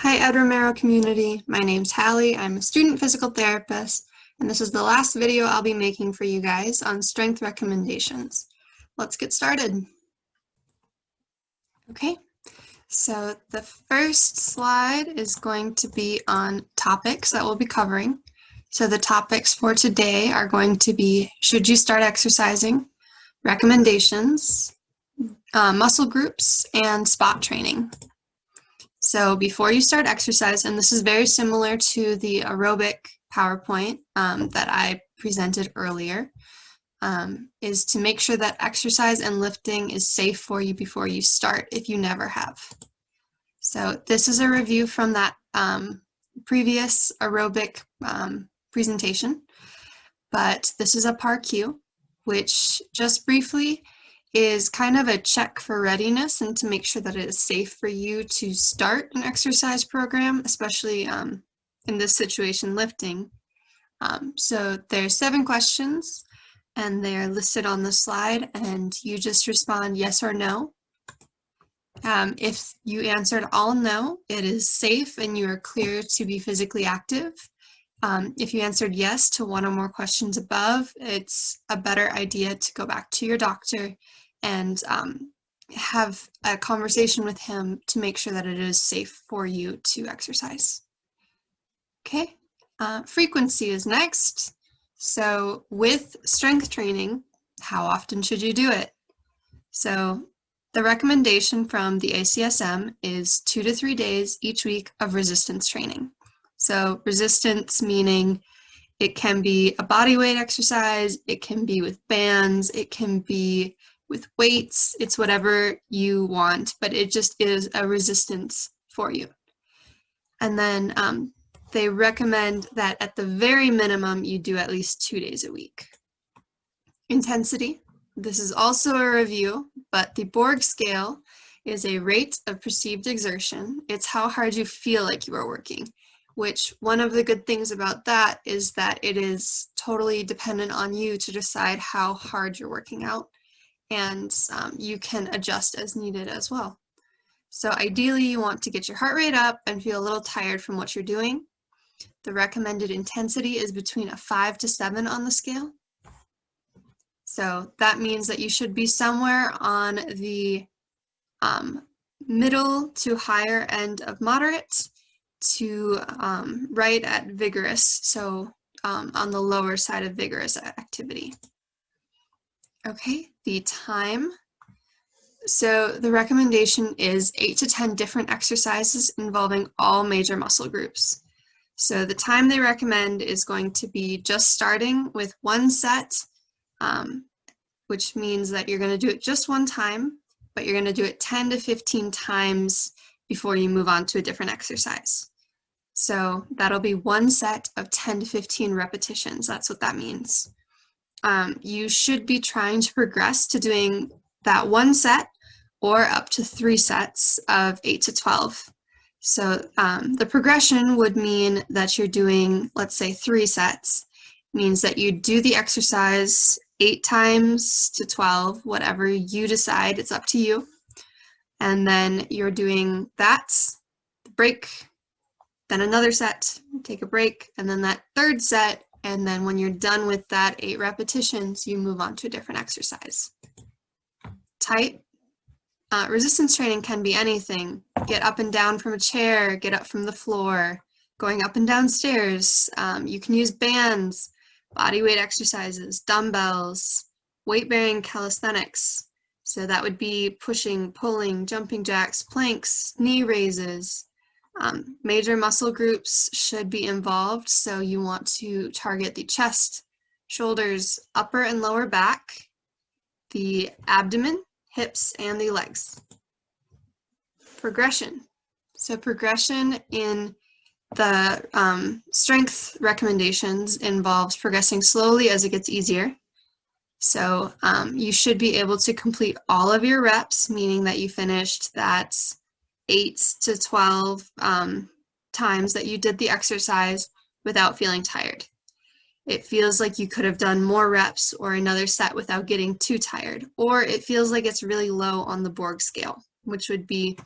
Hi, Ed Romero community. My name's Hallie. I'm a student physical therapist, and this is the last video I'll be making for you guys on strength recommendations. Let's get started. Okay, so the first slide is going to be on topics that we'll be covering. So the topics for today are going to be, should you start exercising, recommendations, muscle groups, and spot training. So before you start exercise, and this is very similar to the aerobic PowerPoint that I presented earlier, is to make sure that exercise and lifting is safe for you before you start if you never have. So this is a review from that previous aerobic presentation, but this is a PAR-Q, which just briefly is kind of a check for readiness and to make sure that it is safe for you to start an exercise program, especially in this situation, lifting. So there's 7 questions and they're listed on the slide, and you just respond yes or no. If you answered all no, it is safe and you are clear to be physically active. If you answered yes to one or more questions above, it's a better idea to go back to your doctor and have a conversation with him to make sure that it is safe for you to exercise. Okay, frequency is next. So with strength training, how often should you do it? So the recommendation from the ACSM is 2 to 3 days each week of resistance training. So resistance meaning it can be a body weight exercise, it can be with bands, it can be with weights, it's whatever you want, but it just is a resistance for you. And then they recommend that at the very minimum, you do at least 2 days a week. Intensity, this is also a review, but the Borg scale is a rate of perceived exertion. It's how hard you feel like you are working, which one of the good things about that is that it is totally dependent on you to decide how hard you're working out, and you can adjust as needed as well. So ideally you want to get your heart rate up and feel a little tired from what you're doing. The recommended intensity is between a 5 to 7 on the scale. So that means that you should be somewhere on the middle to higher end of moderate to right at vigorous, so on the lower side of vigorous activity. Okay, the time. So the recommendation is 8 to 10 different exercises involving all major muscle groups. So the time they recommend is going to be just starting with 1 set, which means that you're going to do it just 1 time, but you're going to do it 10 to 15 times before you move on to a different exercise. So that'll be 1 set of 10 to 15 repetitions. That's what that means. You should be trying to progress to doing that 1 set or up to 3 sets of 8 to 12. So the progression would mean that you're doing, let's say 3 sets, means that you do the exercise 8 times to 12, whatever you decide, it's up to you. And then you're doing that, break, then another set, take a break, and then that 3rd set, and then when you're done with that 8 repetitions, you move on to a different exercise. Type. Resistance training can be anything. Get up and down from a chair, get up from the floor, going up and down stairs. You can use bands, body weight exercises, dumbbells, weight-bearing calisthenics. So that would be pushing, pulling, jumping jacks, planks, knee raises. Major muscle groups should be involved, so you want to target the chest, shoulders, upper and lower back, the abdomen, hips, and the legs. Progression. So progression in the strength recommendations involves progressing slowly as it gets easier. So you should be able to complete all of your reps, meaning that you finished that 8 to 12 times that you did the exercise without feeling tired. It feels like you could have done more reps or another set without getting too tired, or it feels like it's really low on the Borg scale, which would be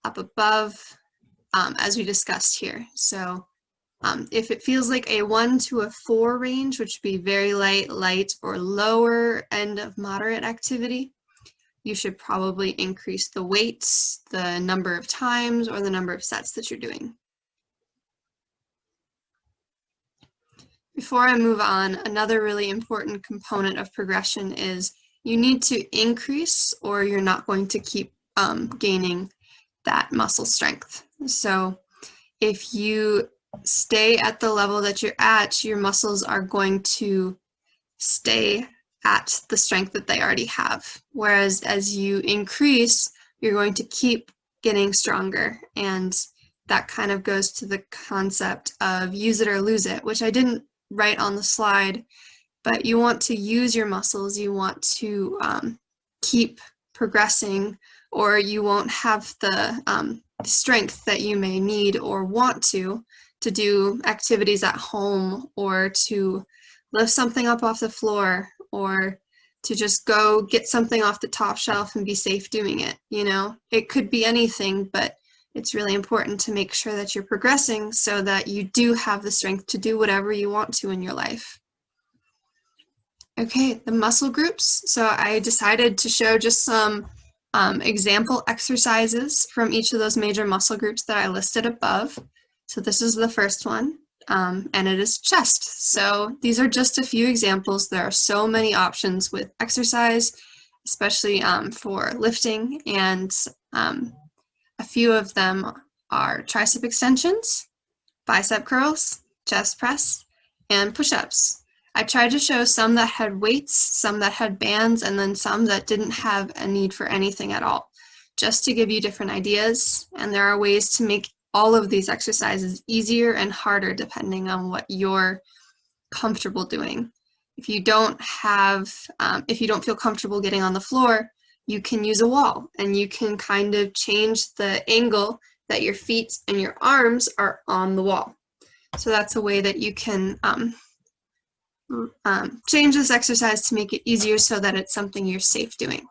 up above as we discussed here. So if it feels like a 1 to a 4 range, which would be very light, light, or lower end of moderate activity, you should probably increase the weights, the number of times, or the number of sets that you're doing. Before I move on, another really important component of progression is you need to increase or you're not going to keep gaining that muscle strength. So if you stay at the level that you're at, your muscles are going to stay at the strength that they already have. Whereas as you increase, you're going to keep getting stronger. And that kind of goes to the concept of use it or lose it, which I didn't write on the slide, but you want to use your muscles. You want to keep progressing, or you won't have the strength that you may need or want to do activities at home, or to lift something up off the floor, or to just go get something off the top shelf and be safe doing it. You know, it could be anything, but it's really important to make sure that you're progressing so that you do have the strength to do whatever you want to in your life. Okay, the muscle groups. So I decided to show just some example exercises from each of those major muscle groups that I listed above. So this is the first one, and it is chest. So these are just a few examples. There are so many options with exercise, especially for lifting, and a few of them are tricep extensions, bicep curls, chest press, and push-ups. I tried to show some that had weights, some that had bands, and then some that didn't have a need for anything at all, just to give you different ideas. And there are ways to make all of these exercises easier and harder depending on what you're comfortable doing. If you don't feel comfortable getting on the floor, you can use a wall, and you can kind of change the angle that your feet and your arms are on the wall. So that's a way that you can change this exercise to make it easier so that it's something you're safe doing.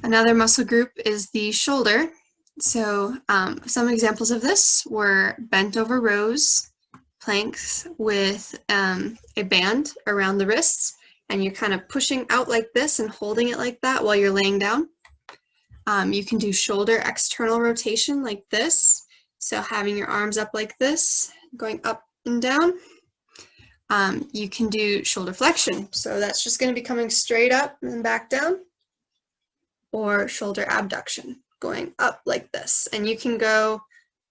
Another muscle group is the shoulder. So some examples of this were bent over rows, planks with a band around the wrists, and you're kind of pushing out like this and holding it like that while you're laying down. You can do shoulder external rotation like this. So having your arms up like this, going up and down. You can do shoulder flexion. So that's just going to be coming straight up and back down. Or shoulder abduction, going up like this. And you can go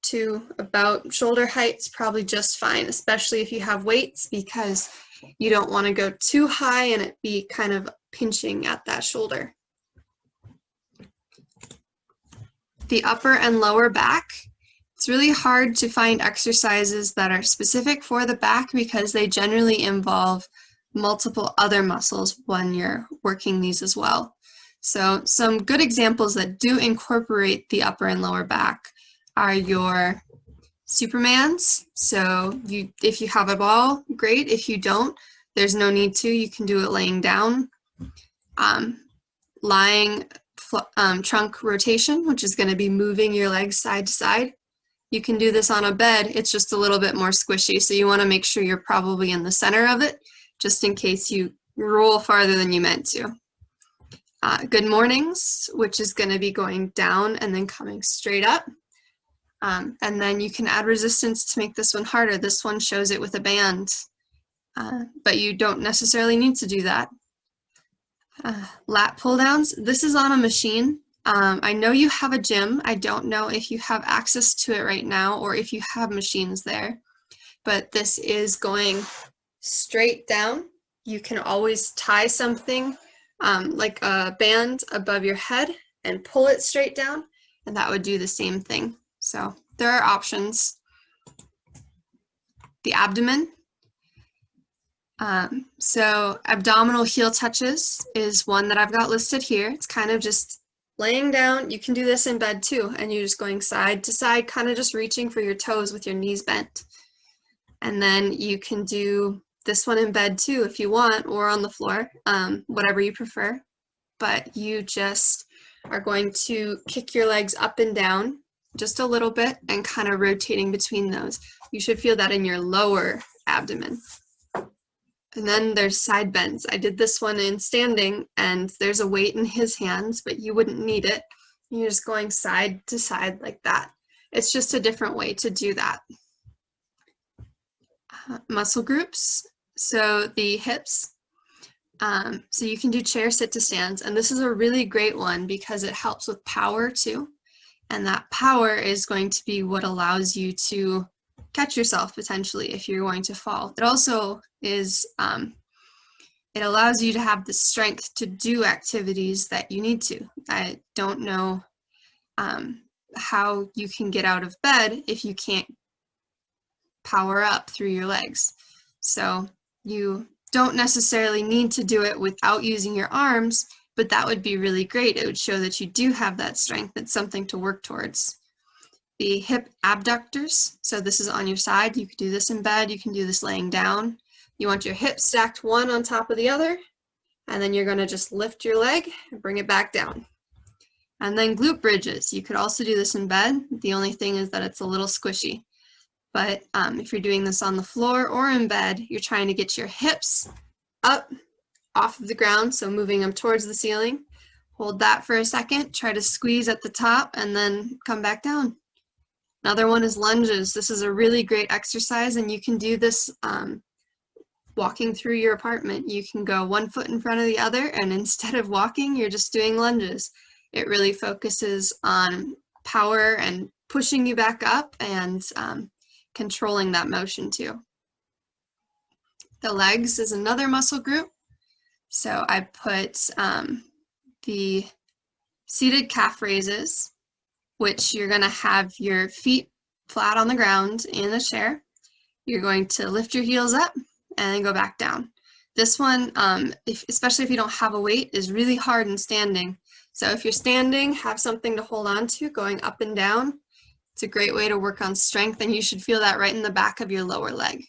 to about shoulder heights probably just fine, especially if you have weights, because you don't want to go too high and it be kind of pinching at that shoulder. The upper and lower back. It's really hard to find exercises that are specific for the back because they generally involve multiple other muscles when you're working these as well. So some good examples that do incorporate the upper and lower back are your Supermans. So if you have a ball, great. If you don't, there's no need to. You can do it laying down. Lying trunk rotation, which is going to be moving your legs side to side. You can do this on a bed. It's just a little bit more squishy, so you want to make sure you're probably in the center of it, just in case you roll farther than you meant to. Good mornings, which is going to be going down and then coming straight up. And then you can add resistance to make this one harder. This one shows it with a band, but you don't necessarily need to do that. Lat pull downs. This is on a machine. I know you have a gym. I don't know if you have access to it right now or if you have machines there, but this is going straight down. You can always tie something like a band above your head and pull it straight down, and that would do the same thing. So there are options. The abdomen. So abdominal heel touches is one that I've got listed here. It's kind of just laying down. You can do this in bed too, and you're just going side to side, kind of just reaching for your toes with your knees bent. And then you can do this one in bed too if you want, or on the floor, whatever you prefer. But you just are going to kick your legs up and down just a little bit and kind of rotating between those. You should feel that in your lower abdomen. And then there's side bends. I did this one in standing, and there's a weight in his hands, but you wouldn't need it. You're just going side to side like that. It's just a different way to do that. Muscle groups. So the hips. So you can do chair, sit to stands, and this is a really great one because it helps with power too. And that power is going to be what allows you to catch yourself potentially if you're going to fall. It also is, it allows you to have the strength to do activities that you need to. I don't know how you can get out of bed if you can't power up through your legs. So you don't necessarily need to do it without using your arms, but that would be really great. It would show that you do have that strength. It's something to work towards. The hip abductors, so this is on your side. You could do this in bed, you can do this laying down. You want your hips stacked one on top of the other, and then you're going to just lift your leg and bring it back down. And then glute bridges. You could also do this in bed. The only thing is that it's a little squishy. But if you're doing this on the floor or in bed, you're trying to get your hips up off of the ground, so moving them towards the ceiling. Hold that for a second, try to squeeze at the top, and then come back down. Another one is lunges. This is a really great exercise, and you can do this walking through your apartment. You can go one foot in front of the other, and instead of walking, you're just doing lunges. It really focuses on power and pushing you back up and controlling that motion too. The legs is another muscle group. So I put the seated calf raises, which you're going to have your feet flat on the ground in a chair. You're going to lift your heels up and then go back down. This one, especially if you don't have a weight, is really hard in standing. So if you're standing, have something to hold on to going up and down. It's a great way to work on strength, and you should feel that right in the back of your lower leg.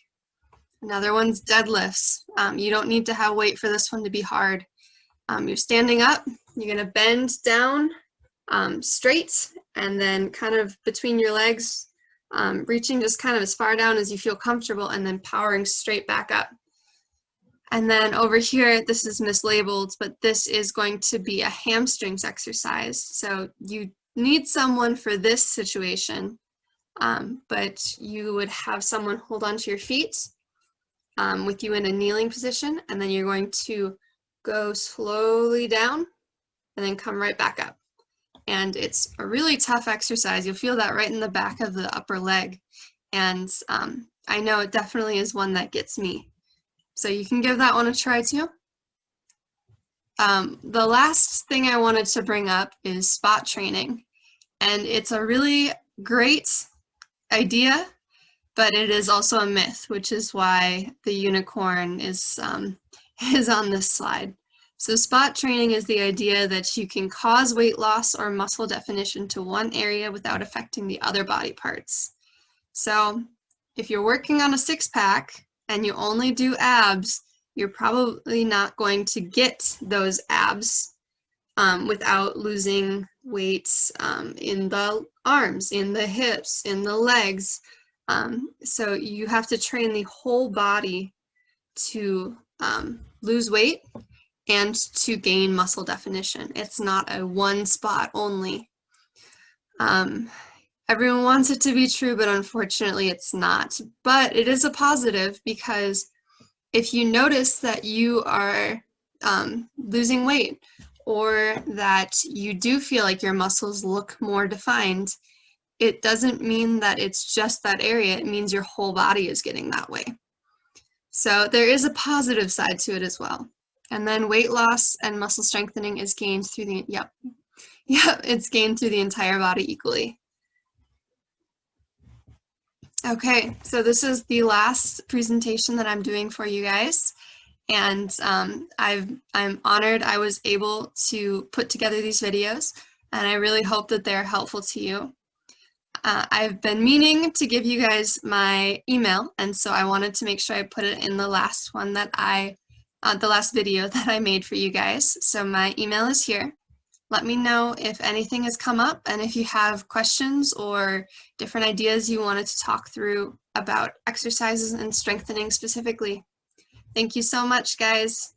Another one's deadlifts. You don't need to have weight for this one to be hard. You're standing up, you're going to bend down straight, and then kind of between your legs, reaching just kind of as far down as you feel comfortable, and then powering straight back up. And then over here, this is mislabeled, but this is going to be a hamstrings exercise. So you need someone for this situation, but you would have someone hold onto your feet with you in a kneeling position, and then you're going to go slowly down and then come right back up. And it's a really tough exercise. You'll feel that right in the back of the upper leg. And I know it definitely is one that gets me. So you can give that one a try too. The last thing I wanted to bring up is spot training. And it's a really great idea, but it is also a myth, which is why the unicorn is on this slide. So spot training is the idea that you can cause weight loss or muscle definition to one area without affecting the other body parts. So if you're working on a six-pack and you only do abs, you're probably not going to get those abs without losing weight in the arms, in the hips, in the legs. So you have to train the whole body to lose weight and to gain muscle definition. It's not a one spot only. Everyone wants it to be true, but unfortunately it's not. But it is a positive, because if you notice that you are losing weight, or that you do feel like your muscles look more defined, it doesn't mean that it's just that area. It means your whole body is getting that way. So there is a positive side to it as well. And then weight loss and muscle strengthening is gained through the, it's gained through the entire body equally. Okay, so this is the last presentation that I'm doing for you guys. And I'm honored I was able to put together these videos, and I really hope that they're helpful to you. I've been meaning to give you guys my email, and so I wanted to make sure I put it in the last one that the last video that I made for you guys. So my email is here. Let me know if anything has come up and if you have questions or different ideas you wanted to talk through about exercises and strengthening specifically. Thank you so much, guys.